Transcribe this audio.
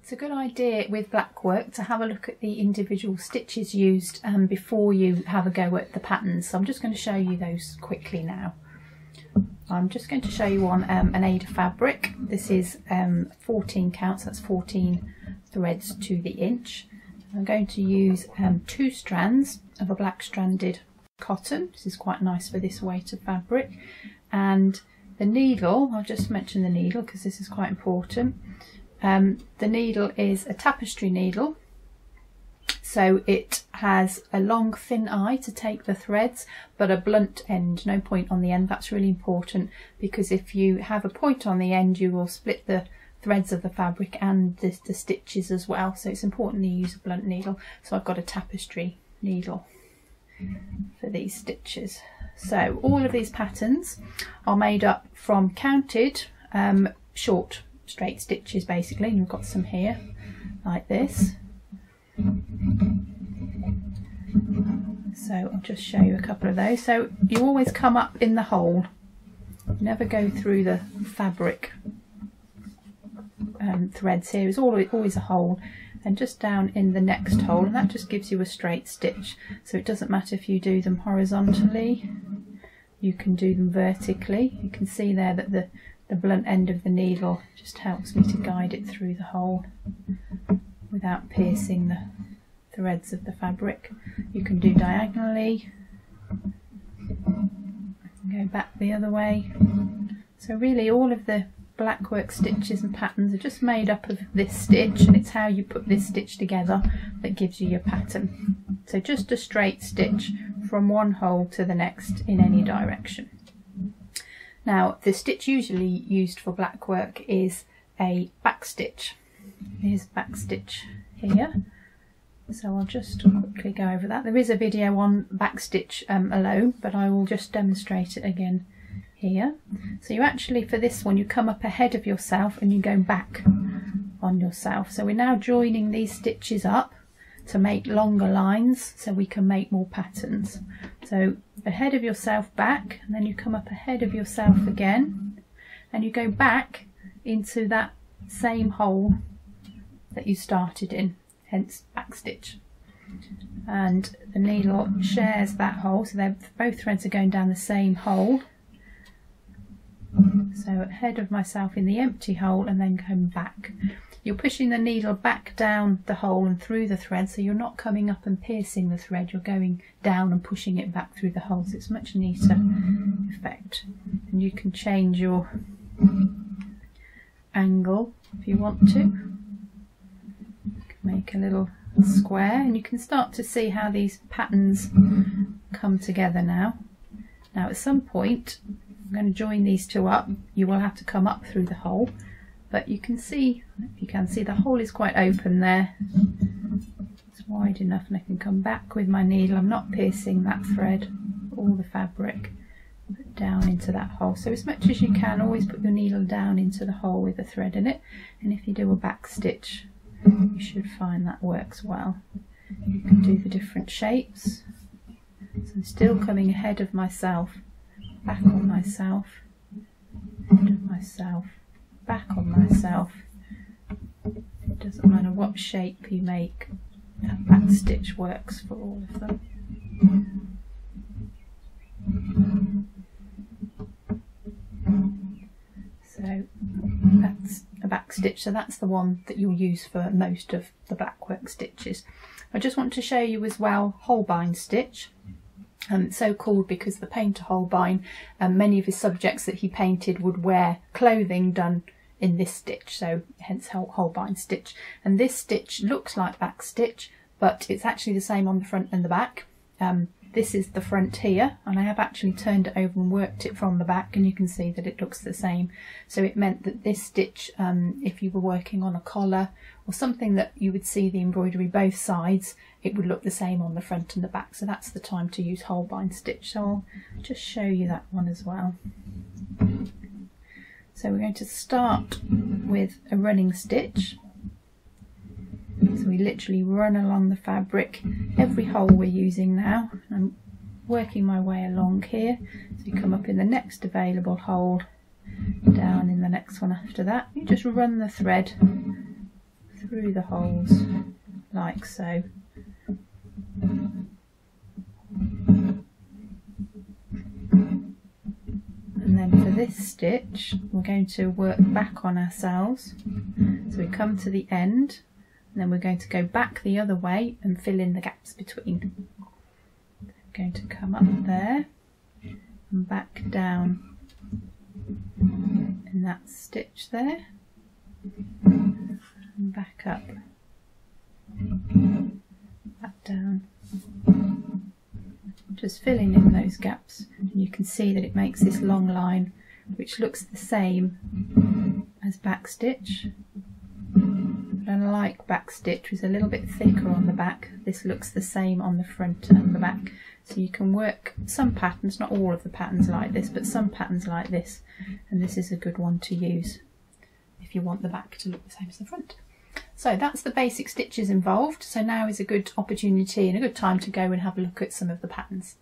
It's a good idea with black work to have a look at the individual stitches used before you have a go at the patterns. So I'm just going to show you those quickly now. I'm just going to show you on an Aida fabric. This is 14 counts, that's 14 threads to the inch. I'm going to use 2 strands of a black stranded cotton. This is quite nice for this weight of fabric. And the needle, I'll just mention the needle because this is quite important. The needle is a tapestry needle, so it has a long thin eye to take the threads but a blunt end, no point on the end. That's really important because if you have a point on the end you will split the threads of the fabric and the stitches as well, so it's important to use a blunt needle. So I've got a tapestry needle for these stitches. So all of these patterns are made up from counted short straight stitches basically, and you've got some here like this. So I'll just show you a couple of those. So you always come up in the hole, you never go through the fabric threads. Here is always a hole, and just down in the next hole, and that just gives you a straight stitch. So it doesn't matter if you do them horizontally, you can do them vertically. You can see there that the blunt end of the needle just helps me to guide it through the hole without piercing the threads of the fabric. You can do diagonally, go back the other way. So really all of the black work stitches and patterns are just made up of this stitch, and it's how you put this stitch together that gives you your pattern. So just a straight stitch from one hole to the next in any direction. Now the stitch usually used for black work is a back stitch. Here's a back stitch here. So I'll just quickly go over that. There is a video on back stitch alone, but I will just demonstrate it again here. So you actually, for this one, you come up ahead of yourself and you go back on yourself. So we're now joining these stitches up to make longer lines so we can make more patterns. So ahead of yourself, back, and then you come up ahead of yourself again and you go back into that same hole that you started in, hence back stitch. And the needle shares that hole, so both threads are going down the same hole. So ahead of myself in the empty hole and then come back. You're pushing the needle back down the hole and through the thread, so you're not coming up and piercing the thread, you're going down and pushing it back through the hole, so it's a much neater effect. And you can change your angle if you want to. You can make a little square, and you can start to see how these patterns come together now. Now at some point I'm going to join these two up. You will have to come up through the hole, but you can see, if you can see, the hole is quite open there. It's wide enough and I can come back with my needle. I'm not piercing that thread or the fabric, but down into that hole. So as much as you can, always put your needle down into the hole with the thread in it, and if you do a back stitch you should find that works well. You can do the different shapes. So I'm still coming ahead of myself, back on myself, ahead of myself, back on myself. It doesn't matter what shape you make, that back stitch works for all of them. So that's a back stitch, so that's the one that you'll use for most of the black work stitches. I just want to show you as well Holbein stitch. It's so called because the painter Holbein, many of his subjects that he painted would wear clothing done in this stitch, so hence Holbein stitch. And this stitch looks like back stitch, but it's actually the same on the front and the back. This is the front here, and I have actually turned it over and worked it from the back, and you can see that it looks the same. So it meant that this stitch, if you were working on a collar or something that you would see the embroidery both sides, it would look the same on the front and the back. So that's the time to use Holbein stitch. So I'll just show you that one as well. So we're going to start with a running stitch. So we literally run along the fabric, every hole we're using now. I'm working my way along here. So you come up in the next available hole, down in the next one after that. You just run the thread through the holes like so. And then for this stitch we're going to work back on ourselves, so we come to the end and then we're going to go back the other way and fill in the gaps between. We're going to come up there and back down in that stitch there and back up, back down, just filling in those gaps. And you can see that it makes this long line which looks the same as back stitch, but unlike back stitch, which is a little bit thicker on the back, this looks the same on the front and the back. So you can work some patterns, not all of the patterns like this, but some patterns like this, and this is a good one to use if you want the back to look the same as the front. So that's the basic stitches involved. So now is a good opportunity and a good time to go and have a look at some of the patterns.